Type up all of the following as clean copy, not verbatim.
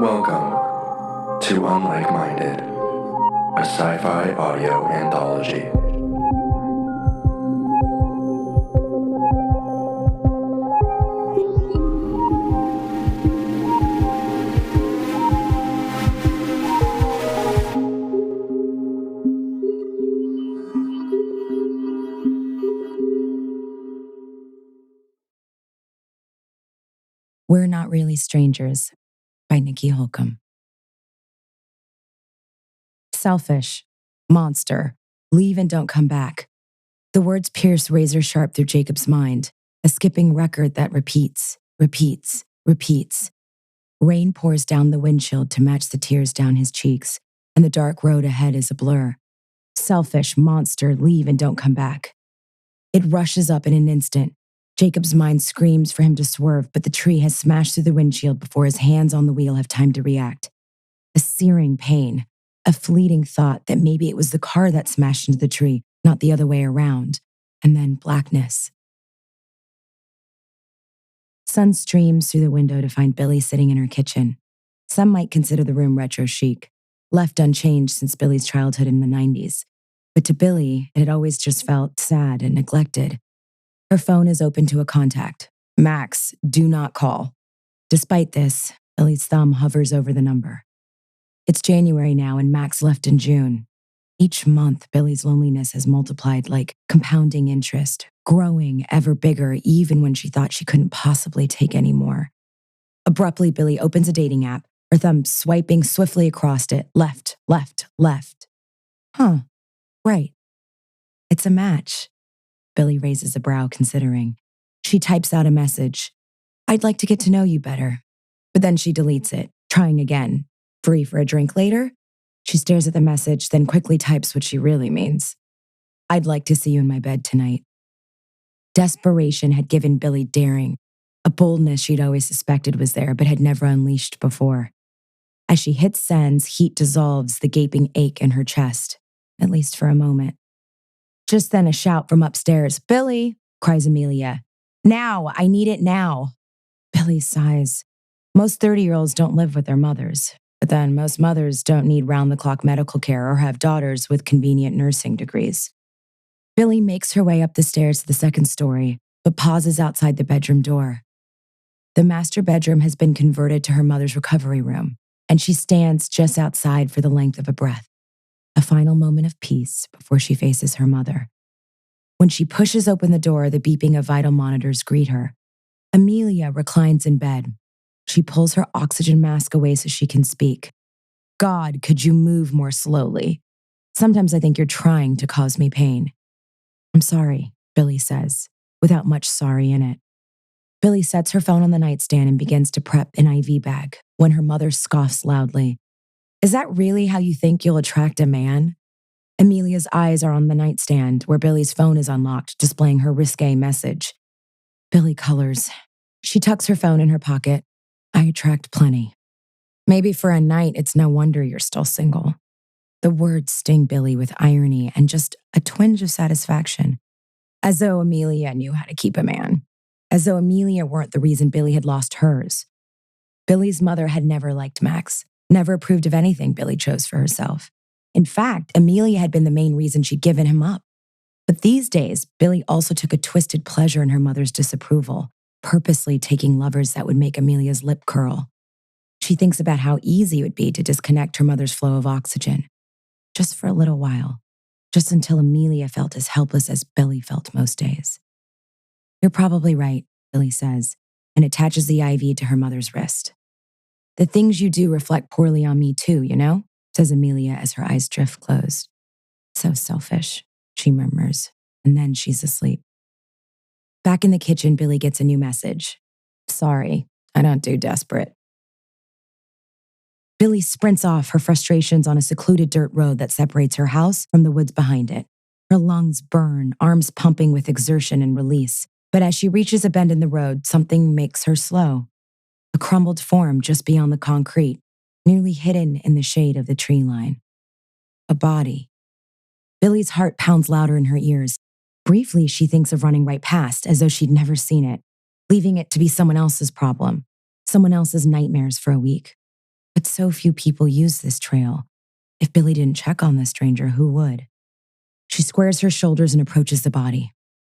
Welcome to Unlike-Minded, a sci-fi audio anthology. We're Not Really Strangers by Nicki Holcomb. Selfish, monster, leave and don't come back. The words pierce razor sharp through Jacob's mind, a skipping record that repeats. Rain pours down the windshield to match the tears down his cheeks, and the dark road ahead is a blur. Selfish, monster, leave and don't come back. It rushes up in an instant. Jacob's mind screams for him to swerve, but the tree has smashed through the windshield before his hands on the wheel have time to react. A searing pain, a fleeting thought that maybe it was the car that smashed into the tree, not the other way around, and then blackness. Sun streams through the window to find Billy sitting in her kitchen. Some might consider the room retro chic, left unchanged since Billy's childhood in the 90s. But to Billy, it had always just felt sad and neglected. Her phone is open to a contact. Max, do not call. Despite this, Billy's thumb hovers over the number. It's January now, and Max left in June. Each month, Billy's loneliness has multiplied like compounding interest, growing ever bigger even when she thought she couldn't possibly take any more. Abruptly, Billy opens a dating app, her thumb swiping swiftly across it, left. Huh, right. It's a match. Billy raises a brow, considering. She types out a message. I'd like to get to know you better. But then she deletes it, trying again. Free for a drink later? She stares at the message, then quickly types what she really means. I'd like to see you in my bed tonight. Desperation had given Billy daring, a boldness she'd always suspected was there but had never unleashed before. As she hits send, heat dissolves the gaping ache in her chest, at least for a moment. Just then a shout from upstairs. Billy, cries Amelia. Now, I need it now. Billy sighs. Most 30-year-olds don't live with their mothers, but then most mothers don't need round-the-clock medical care or have daughters with convenient nursing degrees. Billy makes her way up the stairs to the second story, but pauses outside the bedroom door. The master bedroom has been converted to her mother's recovery room, and she stands just outside for the length of a breath. A final moment of peace before she faces her mother. When she pushes open the door, the beeping of vital monitors greet her. Amelia reclines in bed. She pulls her oxygen mask away so she can speak. God, could you move more slowly? Sometimes I think you're trying to cause me pain. I'm sorry, Billy says, without much sorry in it. Billy sets her phone on the nightstand and begins to prep an IV bag when her mother scoffs loudly. Is that really how you think you'll attract a man? Amelia's eyes are on the nightstand where Billy's phone is unlocked, displaying her risque message. Billy colors. She tucks her phone in her pocket. I attract plenty. Maybe for a night, it's no wonder you're still single. The words sting Billy with irony and just a twinge of satisfaction. As though Amelia knew how to keep a man. As though Amelia weren't the reason Billy had lost hers. Billy's mother had never liked Max. Never approved of anything Billy chose for herself. In fact, Amelia had been the main reason she'd given him up. But these days, Billy also took a twisted pleasure in her mother's disapproval, purposely taking lovers that would make Amelia's lip curl. She thinks about how easy it would be to disconnect her mother's flow of oxygen. Just for a little while. Just until Amelia felt as helpless as Billy felt most days. You're probably right, Billy says, and attaches the IV to her mother's wrist. The things you do reflect poorly on me too, you know? Says Amelia as her eyes drift closed. So selfish, she murmurs, and then she's asleep. Back in the kitchen, Billy gets a new message. Sorry, I don't do desperate. Billy sprints off, her frustrations on a secluded dirt road that separates her house from the woods behind it. Her lungs burn, arms pumping with exertion and release. But as she reaches a bend in the road, something makes her slow. A crumbled form just beyond the concrete, nearly hidden in the shade of the tree line. A body. Billy's heart pounds louder in her ears. Briefly, she thinks of running right past, as though she'd never seen it, leaving it to be someone else's problem, someone else's nightmares for a week. But so few people use this trail. If Billy didn't check on the stranger, who would? She squares her shoulders and approaches the body.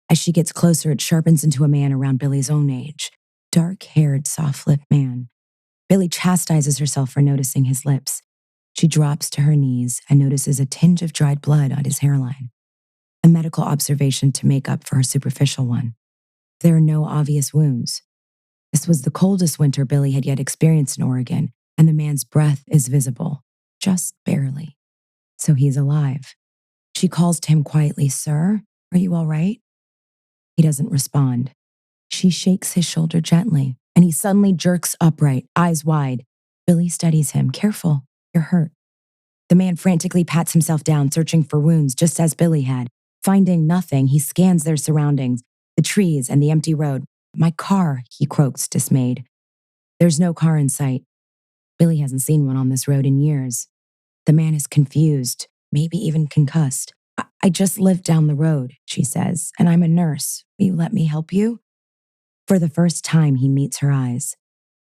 As she gets closer, it sharpens into a man around Billy's own age. Dark-haired, soft-lipped man. Billy chastises herself for noticing his lips. She drops to her knees and notices a tinge of dried blood on his hairline. A medical observation to make up for her superficial one. There are no obvious wounds. This was the coldest winter Billy had yet experienced in Oregon, and the man's breath is visible, just barely. So he's alive. She calls to him quietly, "Sir, are you all right?" He doesn't respond. She shakes his shoulder gently, and he suddenly jerks upright, eyes wide. Billy steadies him. "Careful, you're hurt." The man frantically pats himself down, searching for wounds, just as Billy had. Finding nothing, he scans their surroundings, the trees and the empty road. "My car," he croaks, dismayed. There's no car in sight. Billy hasn't seen one on this road in years. The man is confused, maybe even concussed. I just live down the road," she says, "and I'm a nurse. Will you let me help you?" For the first time, he meets her eyes.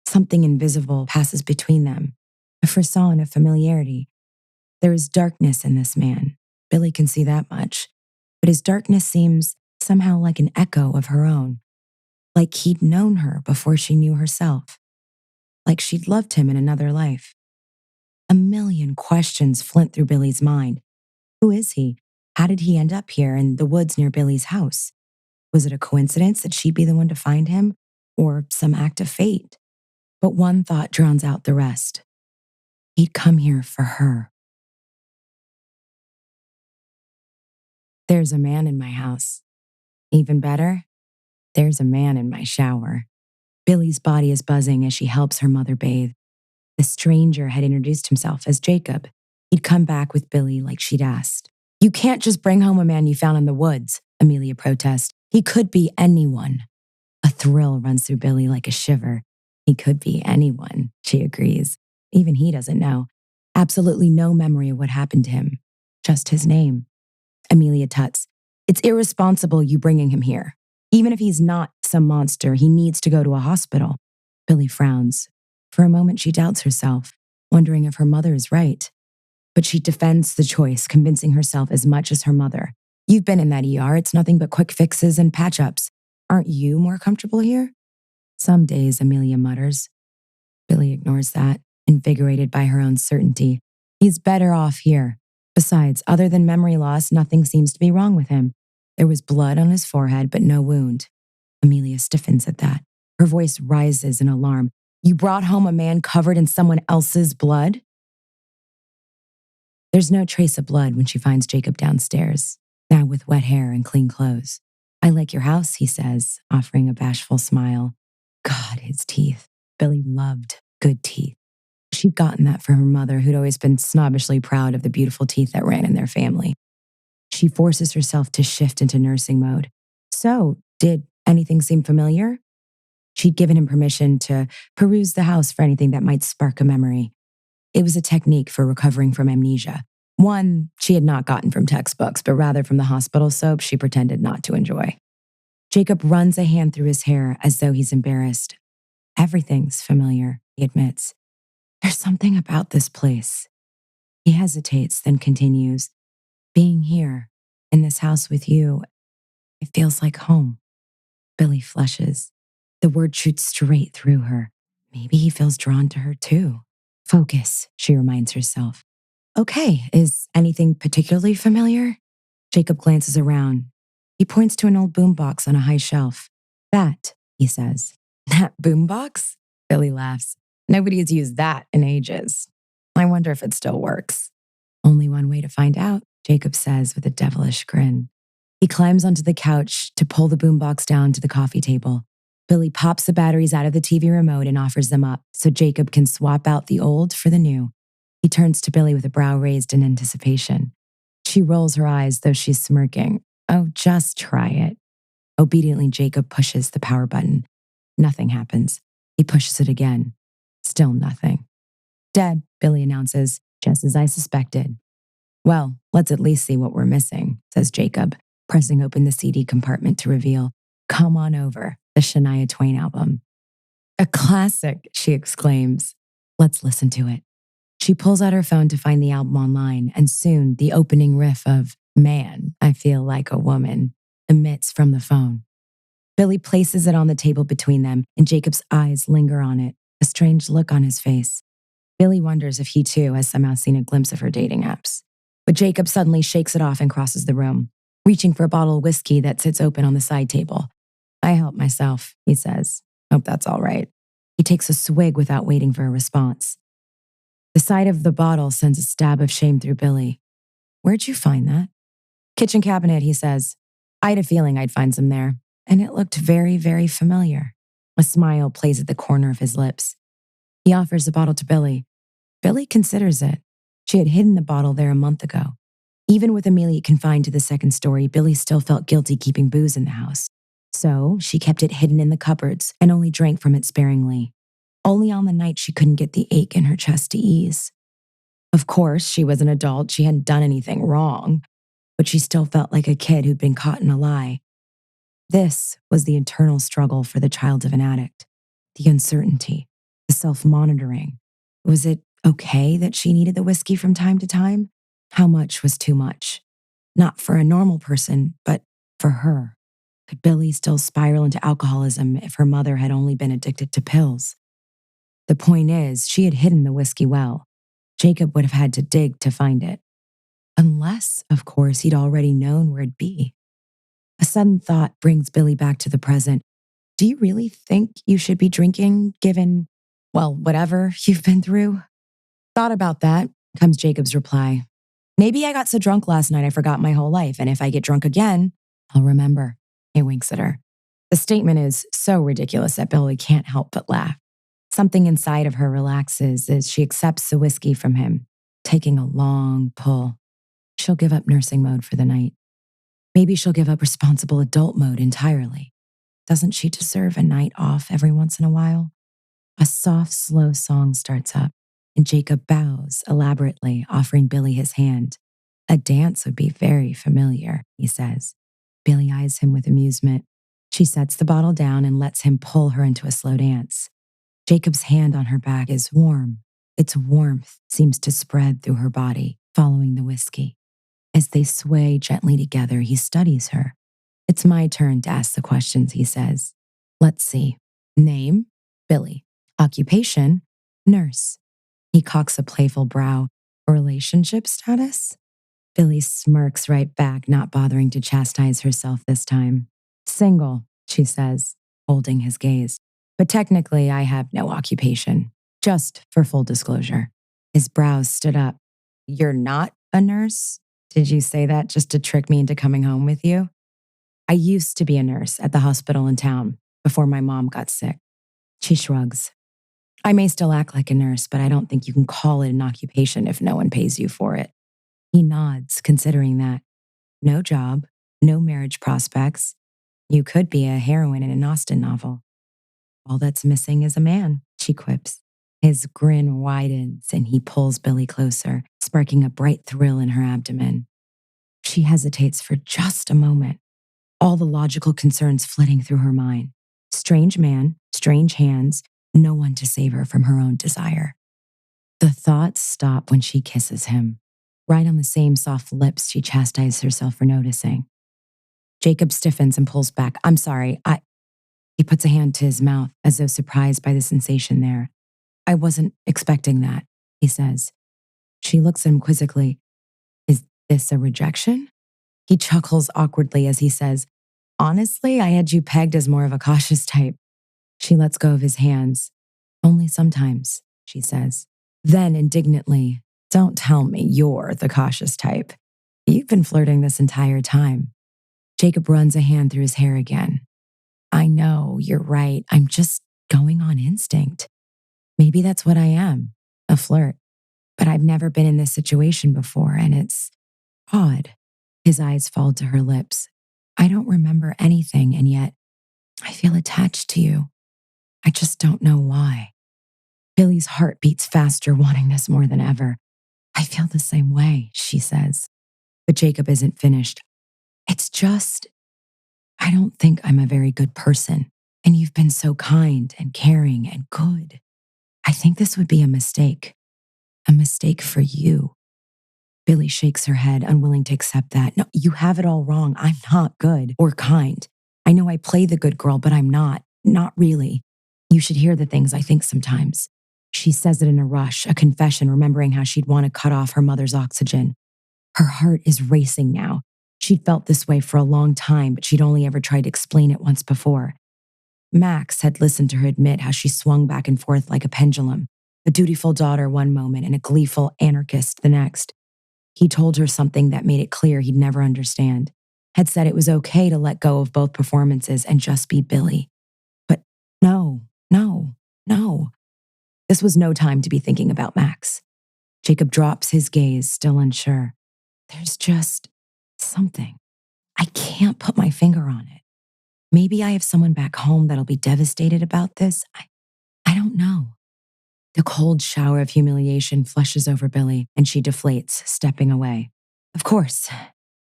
Something invisible passes between them, a frisson of familiarity. There is darkness in this man. Billy can see that much. But his darkness seems somehow like an echo of her own. Like he'd known her before she knew herself. Like she'd loved him in another life. A million questions flint through Billy's mind. Who is he? How did he end up here in the woods near Billy's house? Was it a coincidence that she'd be the one to find him? Or some act of fate? But one thought drowns out the rest. He'd come here for her. There's a man in my house. Even better, there's a man in my shower. Billy's body is buzzing as she helps her mother bathe. The stranger had introduced himself as Jacob. He'd come back with Billy like she'd asked. "You can't just bring home a man you found in the woods," Amelia protests. "He could be anyone." A thrill runs through Billy like a shiver. He could be anyone, she agrees. Even he doesn't know. Absolutely no memory of what happened to him. Just his name. Amelia tuts. "It's irresponsible you bringing him here. Even if he's not some monster, he needs to go to a hospital." Billy frowns. For a moment, she doubts herself, wondering if her mother is right. But she defends the choice, convincing herself as much as her mother. "You've been in that ER. It's nothing but quick fixes and patch-ups. Aren't you more comfortable here?" "Some days," Amelia mutters. Billy ignores that, invigorated by her own certainty. He's better off here. Besides, other than memory loss, nothing seems to be wrong with him. There was blood on his forehead, but no wound. Amelia stiffens at that. Her voice rises in alarm. "You brought home a man covered in someone else's blood?" There's no trace of blood when she finds Jacob downstairs, now with wet hair and clean clothes. "I like your house," he says, offering a bashful smile. God, his teeth. Billy loved good teeth. She'd gotten that from her mother, who'd always been snobbishly proud of the beautiful teeth that ran in their family. She forces herself to shift into nursing mode. "So, did anything seem familiar?" She'd given him permission to peruse the house for anything that might spark a memory. It was a technique for recovering from amnesia. One she had not gotten from textbooks, but rather from the hospital soap she pretended not to enjoy. Jacob runs a hand through his hair as though he's embarrassed. "Everything's familiar," he admits. "There's something about this place." He hesitates, then continues. "Being here, in this house with you, it feels like home." Billy flushes. The word shoots straight through her. Maybe he feels drawn to her too. "Focus," she reminds herself. "Okay, is anything particularly familiar?" Jacob glances around. He points to an old boombox on a high shelf. "That," he says. "That boombox?" Billy laughs. "Nobody has used that in ages. I wonder if it still works." "Only one way to find out," Jacob says with a devilish grin. He climbs onto the couch to pull the boombox down to the coffee table. Billy pops the batteries out of the TV remote and offers them up so Jacob can swap out the old for the new. He turns to Billy with a brow raised in anticipation. She rolls her eyes, though she's smirking. "Oh, just try it." Obediently, Jacob pushes the power button. Nothing happens. He pushes it again. Still nothing. "Dead," Billy announces, just as I suspected. "Well, let's at least see what we're missing," says Jacob, pressing open the CD compartment to reveal "Come On Over," the Shania Twain album. "A classic," she exclaims. Let's listen to it. She pulls out her phone to find the album online, and soon the opening riff of Man, I Feel Like a Woman emits from the phone. Billy places it on the table between them, and Jacob's eyes linger on it, a strange look on his face. Billy wonders if he too has somehow seen a glimpse of her dating apps. But Jacob suddenly shakes it off and crosses the room, reaching for a bottle of whiskey that sits open on the side table. I help myself, he says. Hope that's all right. He takes a swig without waiting for a response. The sight of the bottle sends a stab of shame through Billy. Where'd you find that? Kitchen cabinet, he says. I had a feeling I'd find some there, and it looked very, very familiar. A smile plays at the corner of his lips. He offers the bottle to Billy. Billy considers it. She had hidden the bottle there a month ago. Even with Amelia confined to the second story, Billy still felt guilty keeping booze in the house. So she kept it hidden in the cupboards and only drank from it sparingly. Only on the night she couldn't get the ache in her chest to ease. Of course, she was an adult. She hadn't done anything wrong, but she still felt like a kid who'd been caught in a lie. This was the internal struggle for the child of an addict. The uncertainty, the self-monitoring. Was it okay that she needed the whiskey from time to time? How much was too much? Not for a normal person, but for her. Could Billy still spiral into alcoholism if her mother had only been addicted to pills? The point is, she had hidden the whiskey well. Jacob would have had to dig to find it. Unless, of course, he'd already known where it'd be. A sudden thought brings Billy back to the present. Do you really think you should be drinking, given, well, whatever you've been through? Thought about that, comes Jacob's reply. Maybe I got so drunk last night I forgot my whole life, and if I get drunk again, I'll remember. He winks at her. The statement is so ridiculous that Billy can't help but laugh. Something inside of her relaxes as she accepts the whiskey from him, taking a long pull. She'll give up nursing mode for the night. Maybe she'll give up responsible adult mode entirely. Doesn't she deserve a night off every once in a while? A soft, slow song starts up, and Jacob bows elaborately, offering Billy his hand. A dance would be very familiar, he says. Billy eyes him with amusement. She sets the bottle down and lets him pull her into a slow dance. Jacob's hand on her back is warm. Its warmth seems to spread through her body, following the whiskey. As they sway gently together, he studies her. It's my turn to ask the questions, he says. Let's see. Name, Billy. Occupation, nurse. He cocks a playful brow. Relationship status? Billy smirks right back, not bothering to chastise herself this time. Single, she says, holding his gaze. But technically, I have no occupation. Just for full disclosure. His brows stood up. You're not a nurse? Did you say that just to trick me into coming home with you? I used to be a nurse at the hospital in town before my mom got sick. She shrugs. I may still act like a nurse, but I don't think you can call it an occupation if no one pays you for it. He nods, considering that. No job, no marriage prospects. You could be a heroine in an Austen novel. All that's missing is a man, she quips. His grin widens and he pulls Billy closer, sparking a bright thrill in her abdomen. She hesitates for just a moment, all the logical concerns flitting through her mind. Strange man, strange hands, no one to save her from her own desire. The thoughts stop when she kisses him, right on the same soft lips she chastises herself for noticing. Jacob stiffens and pulls back. I'm sorry, He puts a hand to his mouth as though surprised by the sensation there. I wasn't expecting that, he says. She looks at him quizzically. Is this a rejection? He chuckles awkwardly as he says, honestly, I had you pegged as more of a cautious type. She lets go of his hands. Only sometimes, she says. Then indignantly, don't tell me you're the cautious type. You've been flirting this entire time. Jacob runs a hand through his hair again. I know, you're right. I'm just going on instinct. Maybe that's what I am, a flirt. But I've never been in this situation before, and it's odd. His eyes fall to her lips. I don't remember anything, and yet I feel attached to you. I just don't know why. Billy's heart beats faster, wanting this more than ever. I feel the same way, she says. But Jacob isn't finished. It's just, I don't think I'm a very good person, and you've been so kind and caring and good. I think this would be a mistake. A mistake for you. Billy shakes her head, unwilling to accept that. No, you have it all wrong. I'm not good or kind. I know I play the good girl, but I'm not. Not really. You should hear the things I think sometimes. She says it in a rush, a confession, remembering how she'd want to cut off her mother's oxygen. Her heart is racing now. She'd felt this way for a long time, but she'd only ever tried to explain it once before. Max had listened to her admit how she swung back and forth like a pendulum, a dutiful daughter one moment and a gleeful anarchist the next. He told her something that made it clear he'd never understand, had said it was okay to let go of both performances and just be Billy. But no, no, no. This was no time to be thinking about Max. Jacob drops his gaze, still unsure. There's just something. I can't put my finger on it. Maybe I have someone back home that'll be devastated about this. I don't know. The cold shower of humiliation flushes over Billy, and she deflates, stepping away. Of course,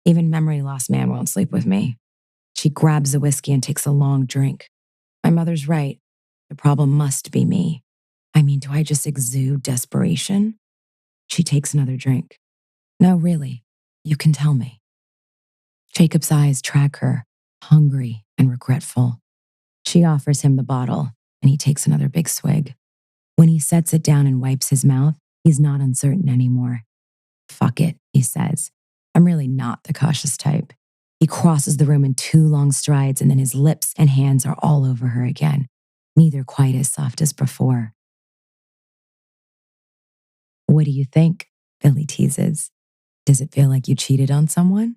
even memory loss man won't sleep with me. She grabs a whiskey and takes a long drink. My mother's right. The problem must be me. I mean, do I just exude desperation? She takes another drink. No, really, you can tell me. Jacob's eyes track her, hungry and regretful. She offers him the bottle, and he takes another big swig. When he sets it down and wipes his mouth, he's not uncertain anymore. Fuck it, he says. I'm really not the cautious type. He crosses the room in 2 long strides, and then his lips and hands are all over her again, neither quite as soft as before. What do you think? Billy teases. Does it feel like you cheated on someone?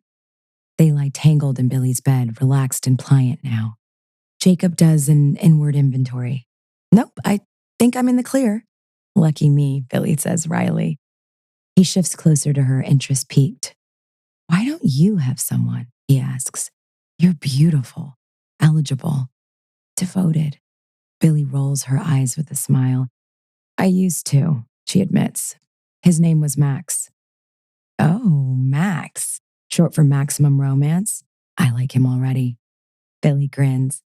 They lie tangled in Billy's bed, relaxed and pliant now. Jacob does an inward inventory. Nope, I think I'm in the clear. Lucky me, Billy says wryly. He shifts closer to her, interest piqued. Why don't you have someone? He asks. You're beautiful, eligible, devoted. Billy rolls her eyes with a smile. I used to, she admits. His name was Max. Oh, Max. Short for maximum romance? I like him already. Billy grins.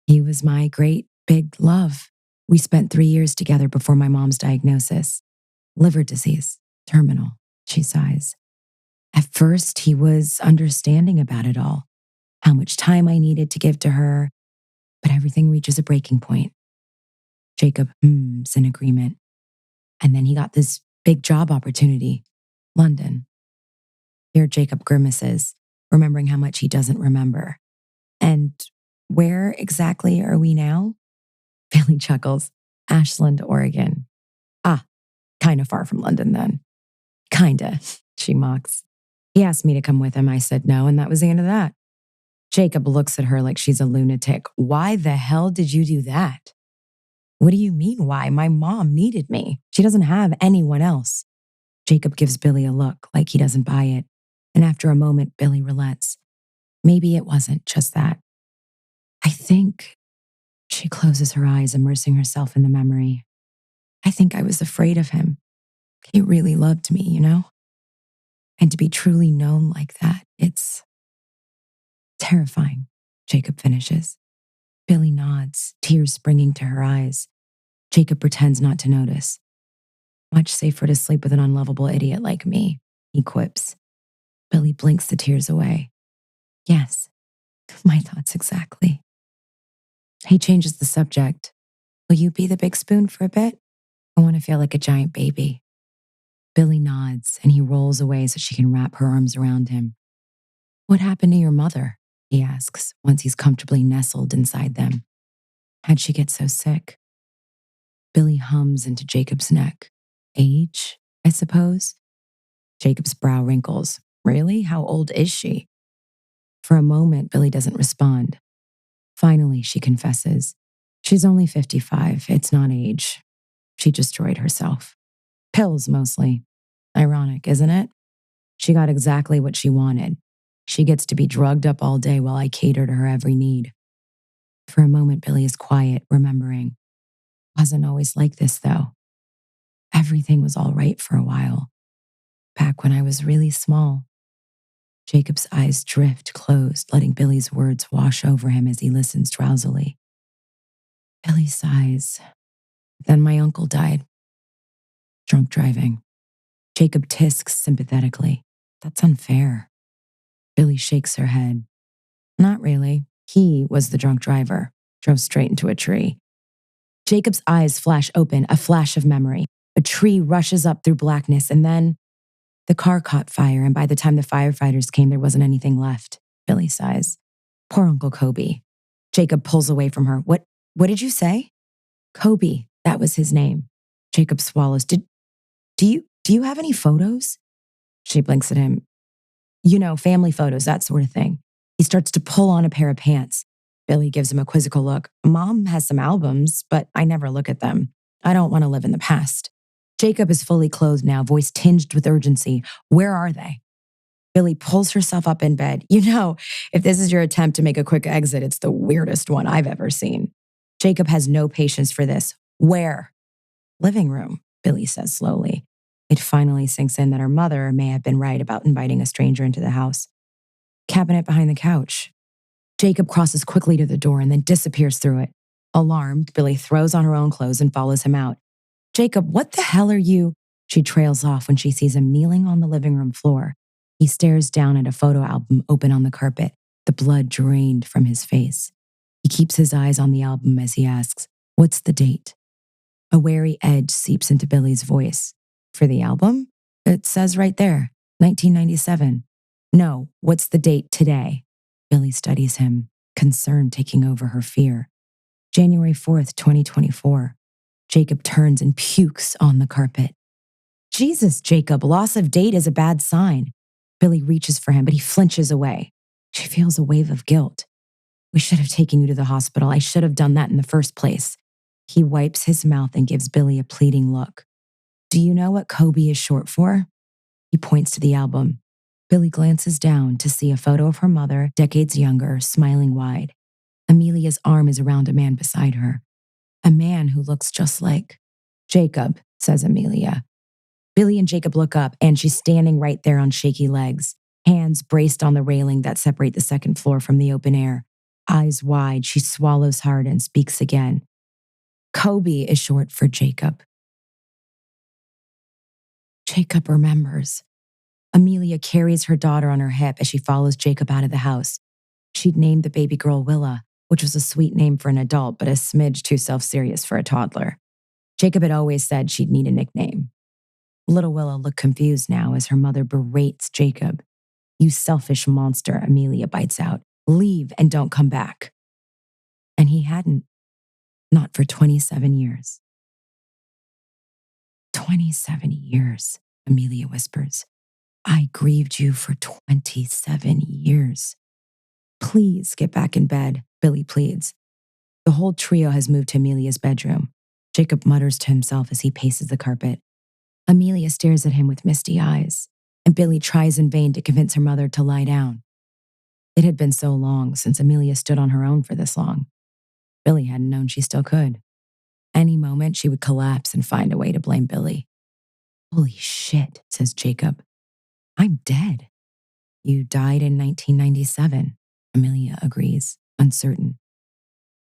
He was my great big love. We spent 3 years together before my mom's diagnosis. Liver disease, terminal, she sighs. At first, he was understanding about it all, how much time I needed to give to her, but everything reaches a breaking point. Jacob hums in agreement. And then he got this big job opportunity, London. Here, Jacob grimaces, remembering how much he doesn't remember. And where exactly are we now? Billy chuckles. Ashland, Oregon. Ah, kind of far from London then. Kinda, she mocks. He asked me to come with him. I said no, and that was the end of that. Jacob looks at her like she's a lunatic. Why the hell did you do that? What do you mean, why? My mom needed me. She doesn't have anyone else. Jacob gives Billy a look like he doesn't buy it. And after a moment, Billy relents. Maybe it wasn't just that. I think, she closes her eyes, immersing herself in the memory. I think I was afraid of him. He really loved me, you know? And to be truly known like that, it's terrifying, Jacob finishes. Billy nods, tears springing to her eyes. Jacob pretends not to notice. Much safer to sleep with an unlovable idiot like me, he quips. Billy blinks the tears away. Yes, my thoughts exactly. He changes the subject. Will you be the big spoon for a bit? I want to feel like a giant baby. Billy nods and he rolls away so she can wrap her arms around him. What happened to your mother? He asks once he's comfortably nestled inside them. How'd she get so sick? Billy hums into Jacob's neck. Age, I suppose? Jacob's brow wrinkles. Really? How old is she? For a moment, Billy doesn't respond. Finally, she confesses. She's only 55. It's not age. She destroyed herself. Pills, mostly. Ironic, isn't it? She got exactly what she wanted. She gets to be drugged up all day while I cater to her every need. For a moment, Billy is quiet, remembering. Wasn't always like this, though. Everything was all right for a while. Back when I was really small. Jacob's eyes drift closed, letting Billy's words wash over him as he listens drowsily. Billy sighs. Then my uncle died. Drunk driving. Jacob tisks sympathetically. That's unfair. Billy shakes her head. Not really. He was the drunk driver. Drove straight into a tree. Jacob's eyes flash open, a flash of memory. A tree rushes up through blackness, and then the car caught fire, and by the time the firefighters came, there wasn't anything left. Billy sighs. Poor Uncle Kobe. Jacob pulls away from her. What did you say? Kobe, that was his name. Jacob swallows. Do you have any photos? She blinks at him. You know, family photos, that sort of thing. He starts to pull on a pair of pants. Billy gives him a quizzical look. Mom has some albums, but I never look at them. I don't want to live in the past. Jacob is fully clothed now, voice tinged with urgency. Where are they? Billy pulls herself up in bed. You know, if this is your attempt to make a quick exit, it's the weirdest one I've ever seen. Jacob has no patience for this. Where? Living room, Billy says slowly. It finally sinks in that her mother may have been right about inviting a stranger into the house. Cabinet behind the couch. Jacob crosses quickly to the door and then disappears through it. Alarmed, Billy throws on her own clothes and follows him out. Jacob, what the hell are you? She trails off when she sees him kneeling on the living room floor. He stares down at a photo album open on the carpet, the blood drained from his face. He keeps his eyes on the album as he asks, what's the date? A wary edge seeps into Billy's voice. For the album? It says right there, 1997. No, what's the date today? Billy studies him, concern taking over her fear. January 4th, 2024. Jacob turns and pukes on the carpet. Jesus, Jacob, loss of date is a bad sign. Billy reaches for him, but he flinches away. She feels a wave of guilt. We should have taken you to the hospital. I should have done that in the first place. He wipes his mouth and gives Billy a pleading look. Do you know what Kobe is short for? He points to the album. Billy glances down to see a photo of her mother, decades younger, smiling wide. Amelia's arm is around a man beside her. A man who looks just like Jacob, says Amelia. Billy and Jacob look up, and she's standing right there on shaky legs, hands braced on the railing that separate the second floor from the open air. Eyes wide, she swallows hard and speaks again. Kobe is short for Jacob. Jacob remembers. Amelia carries her daughter on her hip as she follows Jacob out of the house. She'd named the baby girl Willa, which was a sweet name for an adult, but a smidge too self-serious for a toddler. Jacob had always said she'd need a nickname. Little Willa looked confused now as her mother berates Jacob. You selfish monster, Amelia bites out. Leave and don't come back. And he hadn't. Not for 27 years. 27 years, Amelia whispers. I grieved you for 27 years. Please get back in bed, Billy pleads. The whole trio has moved to Amelia's bedroom. Jacob mutters to himself as he paces the carpet. Amelia stares at him with misty eyes, and Billy tries in vain to convince her mother to lie down. It had been so long since Amelia stood on her own for this long. Billy hadn't known she still could. Any moment she would collapse and find a way to blame Billy. Holy shit, says Jacob. I'm dead. You died in 1997, Amelia agrees, uncertain.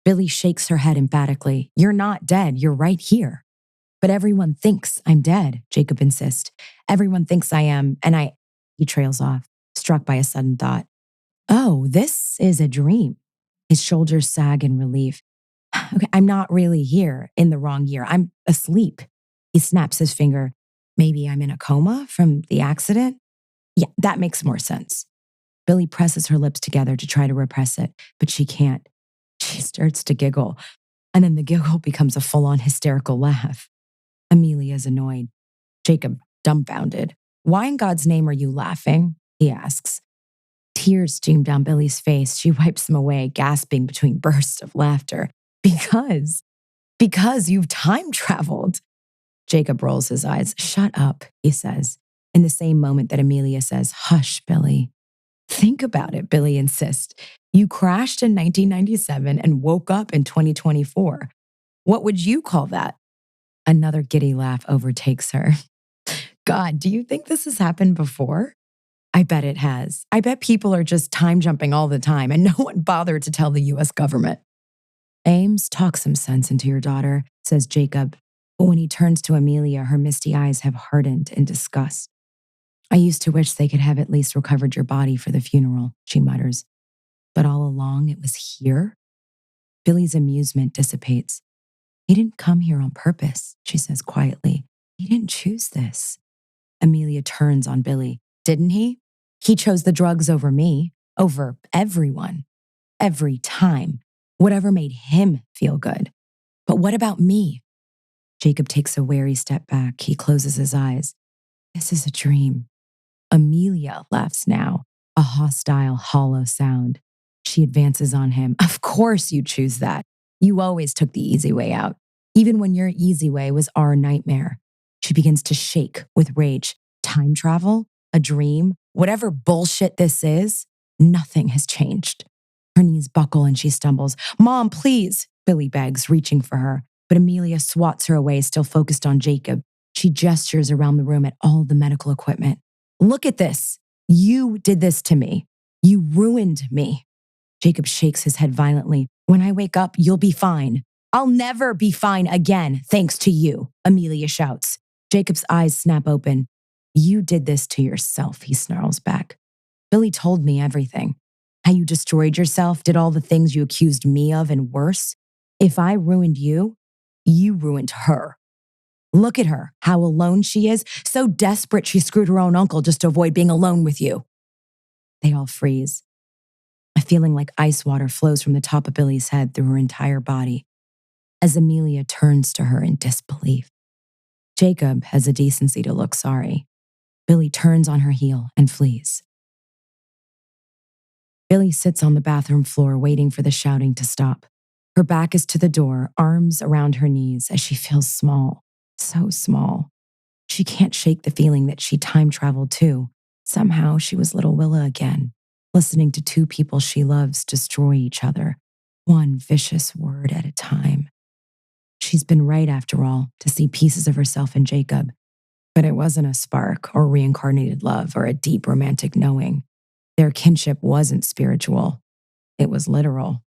Billy shakes her head emphatically. You're not dead, you're right here. But everyone thinks I'm dead, Jacob insists. Everyone thinks I am, and He trails off, struck by a sudden thought. Oh, this is a dream. His shoulders sag in relief. Okay, I'm not really here in the wrong year. I'm asleep. He snaps his finger. Maybe I'm in a coma from the accident? Yeah, that makes more sense. Billy presses her lips together to try to repress it, but she can't. She starts to giggle, and then the giggle becomes a full-on hysterical laugh. Amelia's annoyed. Jacob, dumbfounded. Why in God's name are you laughing? He asks. Tears stream down Billy's face. She wipes them away, gasping between bursts of laughter. Because you've time traveled. Jacob rolls his eyes. Shut up, he says, in the same moment that Amelia says, hush, Billy. Think about it, Billy insists. You crashed in 1997 and woke up in 2024. What would you call that? Another giddy laugh overtakes her. God, do you think this has happened before? I bet it has. I bet people are just time jumping all the time and no one bothered to tell the US government. Ames, talk some sense into your daughter, says Jacob, But when he turns to Amelia, her misty eyes have hardened in disgust. I used to wish they could have at least recovered your body for the funeral, she mutters. But all along it was here? Billy's amusement dissipates. He didn't come here on purpose, she says quietly. He didn't choose this. Amelia turns on Billy. Didn't he? He chose the drugs over me, over everyone, every time, whatever made him feel good. But what about me? Jacob takes a wary step back. He closes his eyes. This is a dream. Amelia laughs now, a hostile, hollow sound. She advances on him. Of course you choose that. You always took the easy way out, even when your easy way was our nightmare. She begins to shake with rage. Time travel? A dream? Whatever bullshit this is, nothing has changed. Her knees buckle and she stumbles. Mom, please, Billy begs, reaching for her. But Amelia swats her away, still focused on Jacob. She gestures around the room at all the medical equipment. Look at this. You did this to me. You ruined me. Jacob shakes his head violently. When I wake up, you'll be fine. I'll never be fine again, thanks to you, Amelia shouts. Jacob's eyes snap open. You did this to yourself, he snarls back. Billy told me everything. How you destroyed yourself, did all the things you accused me of and worse. If I ruined you, you ruined her. Look at her, how alone she is. So desperate she screwed her own uncle just to avoid being alone with you. They all freeze. A feeling like ice water flows from the top of Billy's head through her entire body as Amelia turns to her in disbelief. Jacob has the decency to look sorry. Billy turns on her heel and flees. Billy sits on the bathroom floor waiting for the shouting to stop. Her back is to the door, arms around her knees as she feels small, so small. She can't shake the feeling that she time traveled too. Somehow she was little Willa again, listening to two people she loves destroy each other, one vicious word at a time. She's been right, after all, to see pieces of herself in Jacob. But it wasn't a spark or reincarnated love or a deep romantic knowing. Their kinship wasn't spiritual. It was literal.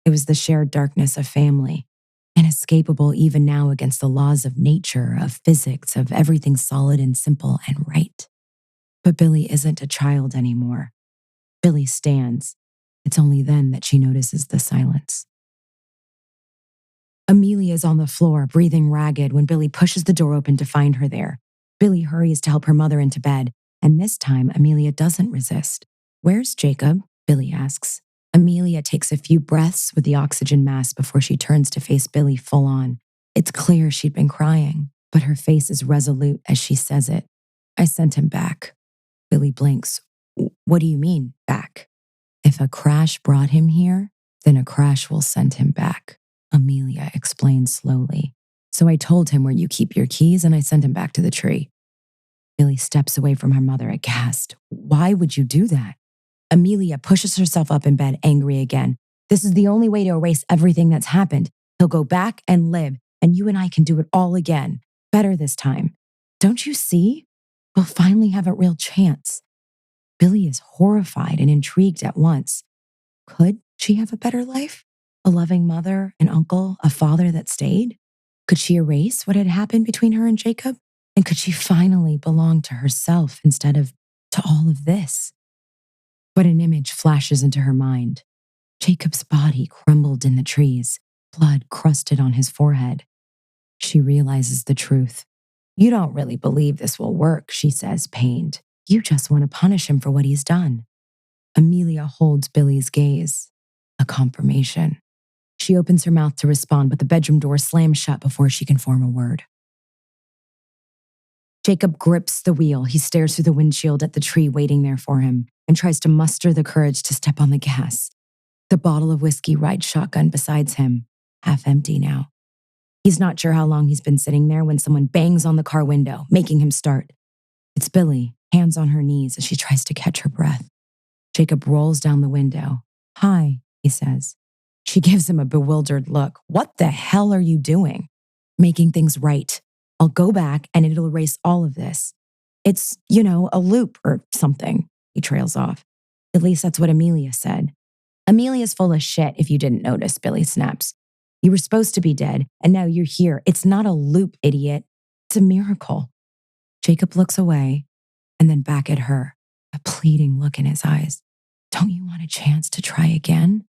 It was the shared darkness of family, inescapable even now against the laws of nature, of physics, of everything solid and simple and right. But Billy isn't a child anymore. Billy stands. It's only then that she notices the silence. Amelia's on the floor, breathing ragged, when Billy pushes the door open to find her there. Billy hurries to help her mother into bed, and this time Amelia doesn't resist. Where's Jacob? Billy asks. Amelia takes a few breaths with the oxygen mask before she turns to face Billy full on. It's clear she'd been crying, but her face is resolute as she says it. I sent him back. Billy blinks. What do you mean, back? If a crash brought him here, then a crash will send him back, Amelia explains slowly. So I told him where you keep your keys and I sent him back to the tree. Billy steps away from her mother aghast. Why would you do that? Amelia pushes herself up in bed, angry again. This is the only way to erase everything that's happened. He'll go back and live, and you and I can do it all again. Better this time. Don't you see? We'll finally have a real chance. Billy is horrified and intrigued at once. Could she have a better life? A loving mother, an uncle, a father that stayed? Could she erase what had happened between her and Jacob? And could she finally belong to herself instead of to all of this? But an image flashes into her mind. Jacob's body crumbled in the trees, blood crusted on his forehead. She realizes the truth. You don't really believe this will work, she says, pained. You just want to punish him for what he's done. Amelia holds Billy's gaze. A confirmation. She opens her mouth to respond, but the bedroom door slams shut before she can form a word. Jacob grips the wheel. He stares through the windshield at the tree waiting there for him and tries to muster the courage to step on the gas. The bottle of whiskey rides shotgun beside him, half empty now. He's not sure how long he's been sitting there when someone bangs on the car window, making him start. It's Billy, hands on her knees as she tries to catch her breath. Jacob rolls down the window. Hi, he says. She gives him a bewildered look. What the hell are you doing? Making things right. I'll go back and it'll erase all of this. It's, a loop or something. He trails off. At least that's what Amelia said. Amelia's full of shit if you didn't notice, Billy snaps. You were supposed to be dead, and now you're here. It's not a loop, idiot. It's a miracle. Jacob looks away and then back at her, a pleading look in his eyes. Don't you want a chance to try again?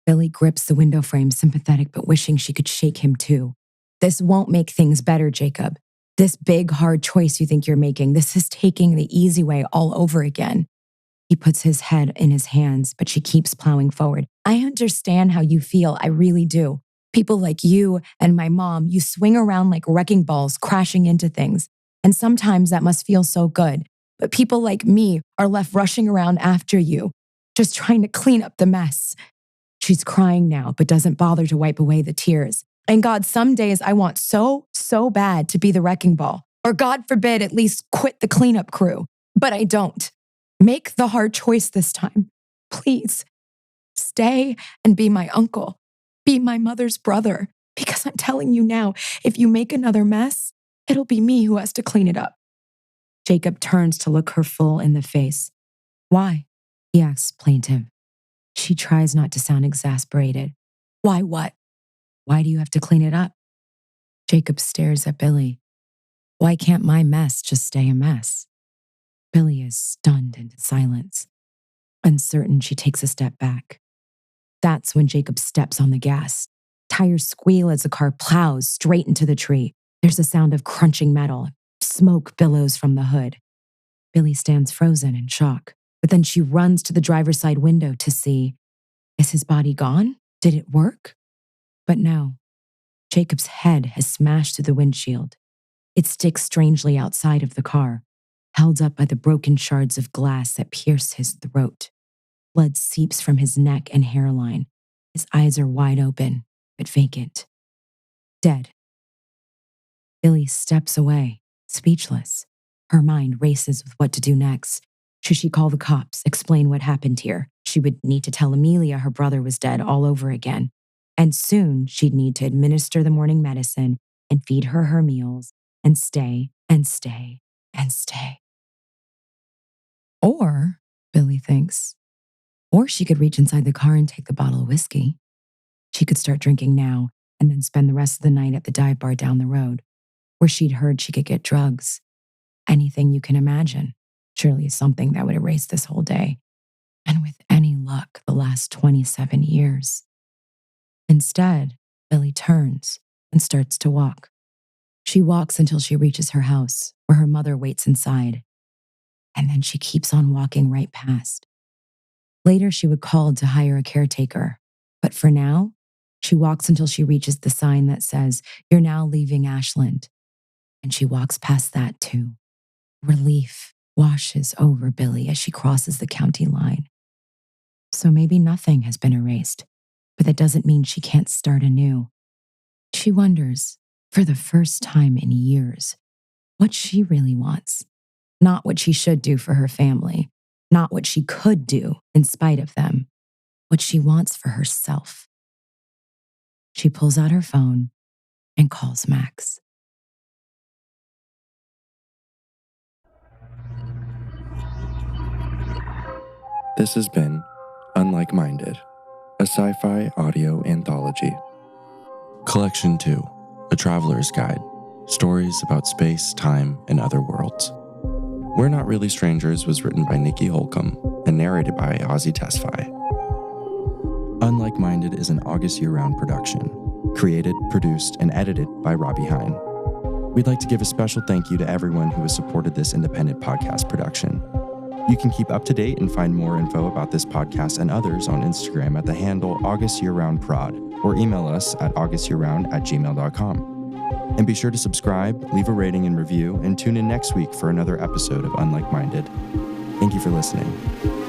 Billy grips the window frame, sympathetic but wishing she could shake him too. This won't make things better, Jacob. This big, hard choice you think you're making, this is taking the easy way all over again. He puts his head in his hands, but she keeps plowing forward. I understand how you feel, I really do. People like you and my mom, you swing around like wrecking balls, crashing into things. And sometimes that must feel so good. But people like me are left rushing around after you, just trying to clean up the mess. She's crying now, but doesn't bother to wipe away the tears. And God, some days I want so bad to be the wrecking ball. Or God forbid, at least quit the cleanup crew. But I don't. Make the hard choice this time. Please. Stay and be my uncle. Be my mother's brother. Because I'm telling you now, if you make another mess, it'll be me who has to clean it up. Jacob turns to look her full in the face. Why? He asks plaintive. She tries not to sound exasperated. Why what? Why do you have to clean it up? Jacob stares at Billy. Why can't my mess just stay a mess? Billy is stunned into silence. Uncertain, she takes a step back. That's when Jacob steps on the gas. Tires squeal as the car plows straight into the tree. There's a sound of crunching metal. Smoke billows from the hood. Billy stands frozen in shock, but then she runs to the driver's side window to see, is his body gone? Did it work? But no. Jacob's head has smashed through the windshield. It sticks strangely outside of the car, held up by the broken shards of glass that pierce his throat. Blood seeps from his neck and hairline. His eyes are wide open, but vacant. Dead. Billy steps away, speechless. Her mind races with what to do next. Should she call the cops, explain what happened here? She would need to tell Amelia her brother was dead all over again. And soon she'd need to administer the morning medicine and feed her meals and stay and stay and stay. Or, Billy thinks, or she could reach inside the car and take the bottle of whiskey. She could start drinking now and then spend the rest of the night at the dive bar down the road, where she'd heard she could get drugs. Anything you can imagine. Surely something that would erase this whole day. And with any luck, the last 27 years. Instead, Billy turns and starts to walk. She walks until she reaches her house, where her mother waits inside. And then she keeps on walking right past. Later, she would call to hire a caretaker. But for now, she walks until she reaches the sign that says, "You're now leaving Ashland." And she walks past that too. Relief washes over Billy as she crosses the county line. So maybe nothing has been erased, but that doesn't mean she can't start anew. She wonders, for the first time in years, what she really wants. Not what she should do for her family, not what she could do in spite of them, what she wants for herself. She pulls out her phone and calls Max. This has been Unlike Minded, a sci-fi audio anthology. Collection 2, A Traveler's Guide, stories about space, time, and other worlds. We're Not Really Strangers was written by Nicki Holcomb and narrated by Azie Tesfai. Unlike Minded is an August year-round production, created, produced, and edited by Robbie Hyne. We'd like to give a special thank you to everyone who has supported this independent podcast production. You can keep up to date and find more info about this podcast and others on Instagram at the handle AugustYearRoundProd or email us at augustyearround@gmail.com. And be sure to subscribe, leave a rating and review, and tune in next week for another episode of Unlike Minded. Thank you for listening.